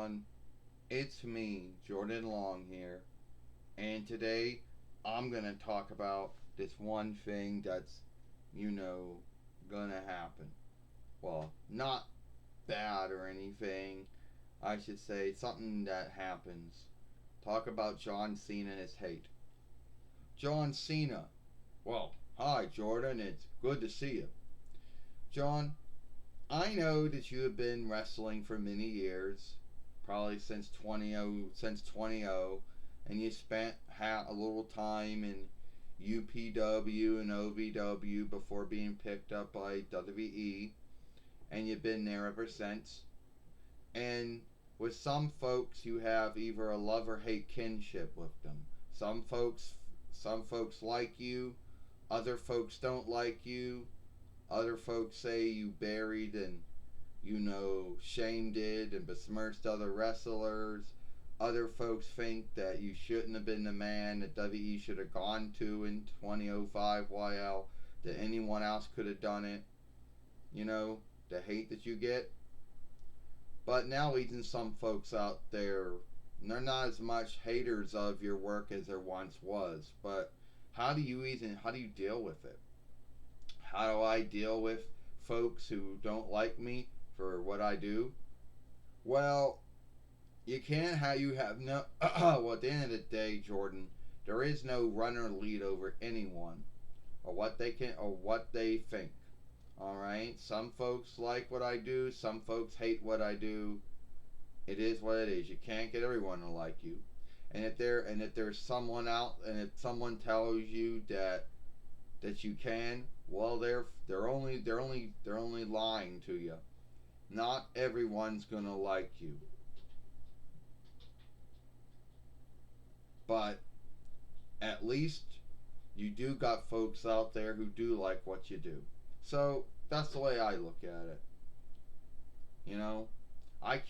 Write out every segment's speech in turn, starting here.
everyone. It's me, Jordan Long here, and today I'm gonna talk about this one thing that's, you know, gonna happen. Well, not bad or anything. I should say something that happens. Talk about John Cena and his hate. John Cena. Well, hi Jordan, it's good to see you. John, I know that you have been wrestling for many years, probably since 20 and you spent a little time in UPW and OVW before being picked up by WWE, and you've been there ever since. And with some folks, you have either a love or hate kinship with them. Some folks, some folks like you, other folks don't like you. Other folks say you buried and shamed it and besmirched other wrestlers. Other folks think that you shouldn't have been the man that WWE should have gone to in 2005 YL, that anyone else could have done it. You know, the hate that you get. But now, even some folks out there, they're not as much haters of your work as there once was. But how do you deal with it? How do I deal with folks who don't like me for what I do? Well, you can't have you have no well at the end of the day, Jordan, there is no runner lead over anyone or what they think. Alright? Some folks like what I do, some folks hate what I do. It is what it is. You can't get everyone to like you. And if there's someone out and if someone tells you that you can, well they're only lying to you. Not everyone's gonna like you. But at least you do got folks out there who do like what you do. So that's the way I look at it. You know, I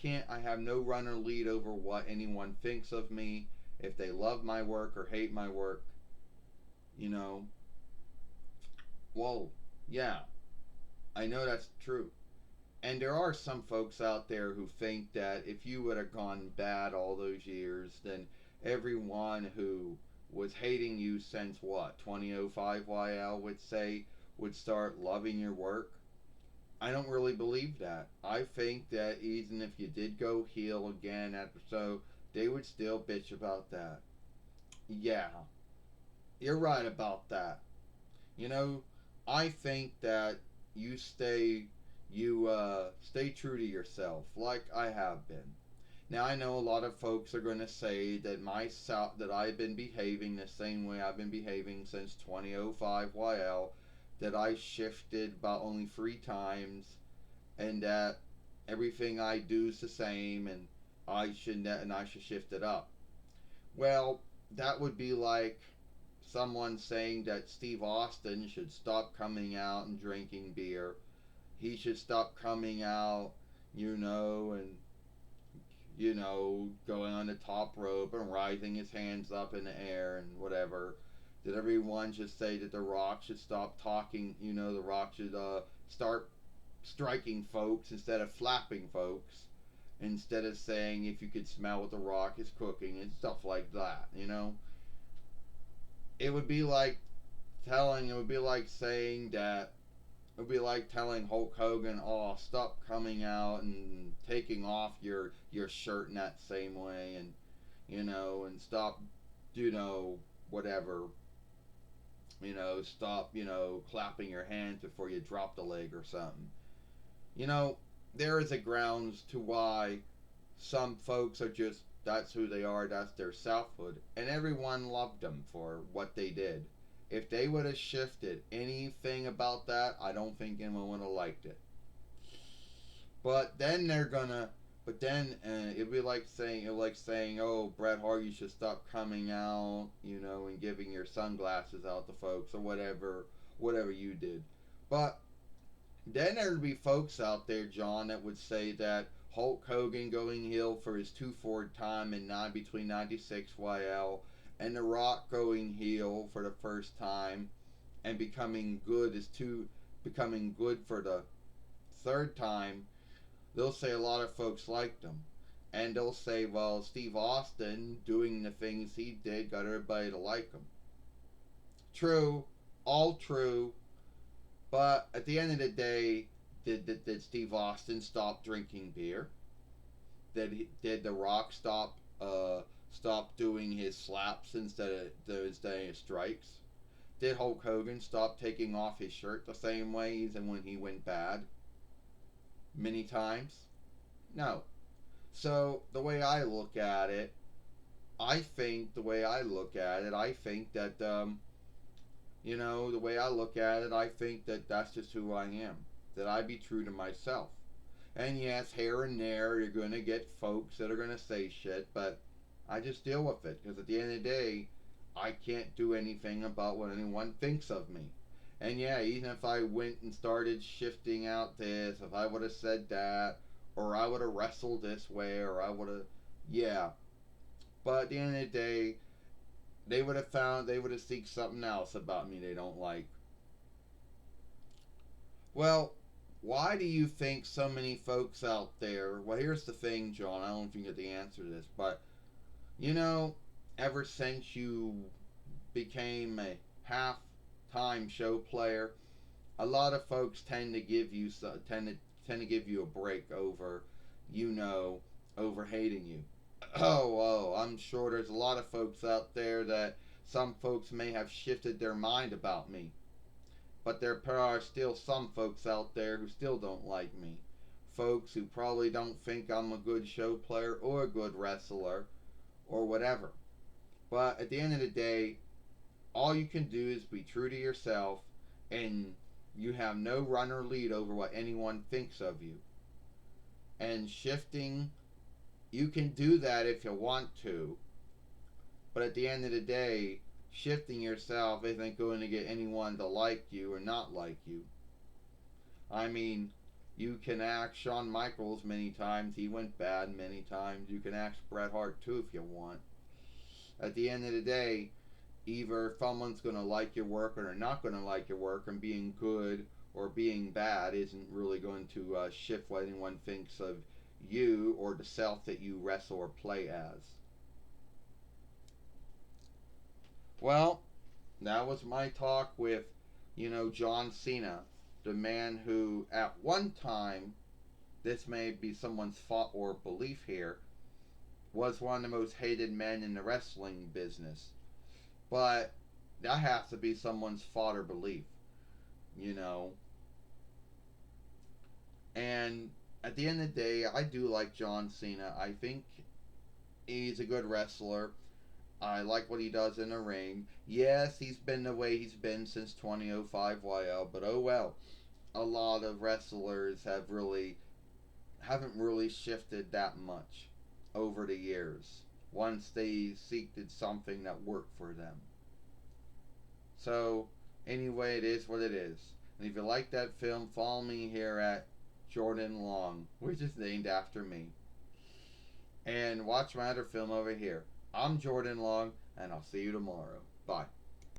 have no runner lead over what anyone thinks of me, if they love my work or hate my work. You know, well, yeah, I know that's true. And there are some folks out there who think that if you would have gone bad all those years, then everyone who was hating you since what, 2005 YL would start loving your work. I don't really believe that. I think that even if you did go heel again after so, they would still bitch about that. Yeah, you're right about that. You know, I think that you stay stay true to yourself like I have been. Now I know a lot of folks are going to say that that I've been behaving the same way I've been behaving since 2005 YL, that I shifted about only 3 times, and that everything I do is the same, and I should shift it up. Well, that would be like someone saying that Steve Austin should stop coming out and drinking beer. He should stop coming out, and going on the top rope and rising his hands up in the air and whatever. That everyone should say that The Rock should stop talking, The Rock should start striking folks instead of flapping folks. Instead of saying if you could smell what The Rock is cooking and stuff like that. It would be like it would be like saying that it would be like telling Hulk Hogan, "Oh, stop coming out and taking off your shirt in that same way, and and stop, whatever, stop, clapping your hands before you drop the leg or something." You know, there is a grounds to why some folks are just that's who they are, that's their selfhood, and everyone loved them for what they did. If they would have shifted anything about that, I don't think anyone would have liked it. But then they're gonna, but then it'd be like saying, "Oh, Bret Hart, you should stop coming out, and giving your sunglasses out to folks or whatever you did." But then there'd be folks out there, John, that would say that Hulk Hogan going heel for his 2-4 time in between 96 YL, and The Rock going heel for the first time and becoming good for the third time. They'll say a lot of folks liked them. And they'll say, well, Steve Austin doing the things he did got everybody to like him. True, all true, but at the end of the day, did Steve Austin stop drinking beer? Did The Rock stop doing his slaps instead of his strikes? Did Hulk Hogan stop taking off his shirt the same way even when he went bad? Many times? No. So the way I look at it, I think that the way I look at it, I think that that's just who I am. That I be true to myself. And yes, here and there, you're going to get folks that are going to say shit, but I just deal with it. Because at the end of the day, I can't do anything about what anyone thinks of me. And yeah, even if I went and started shifting out this, if I would have said that, or I would have wrestled this way, or I would have, yeah. But at the end of the day, they would have seeked something else about me they don't like. Well, why do you think so many folks out there? Well, here's the thing, John. I don't know if you get the answer to this, but you know, ever since you became a half-time show player, a lot of folks tend to give you a break over, you know, over hating you. Oh, I'm sure there's a lot of folks out there that some folks may have shifted their mind about me. But there are still some folks out there who still don't like me. Folks who probably don't think I'm a good show player or a good wrestler or whatever. But at the end of the day, all you can do is be true to yourself, and you have no run or lead over what anyone thinks of you. And shifting, you can do that if you want to, but at the end of the day, shifting yourself isn't going to get anyone to like you or not like you. I mean, you can act Shawn Michaels many times. He went bad many times. You can act Bret Hart too if you want. At the end of the day, either someone's going to like your work or they're not going to like your work, and being good or being bad isn't really going to shift what anyone thinks of you or the self that you wrestle or play as. Well, that was my talk with, John Cena, the man who, at one time, this may be someone's thought or belief here, was one of the most hated men in the wrestling business. But that has to be someone's thought or belief, you know. And at the end of the day, I do like John Cena. I think he's a good wrestler. I like what he does in the ring. Yes, he's been the way he's been since 2005 YL, but oh well. A lot of wrestlers haven't really shifted that much over the years once they seeked something that worked for them. So, anyway, it is what it is. And if you like that film, follow me here at Jordan Long, which is named after me. And watch my other film over here. I'm Jordan Long, and I'll see you tomorrow. Bye.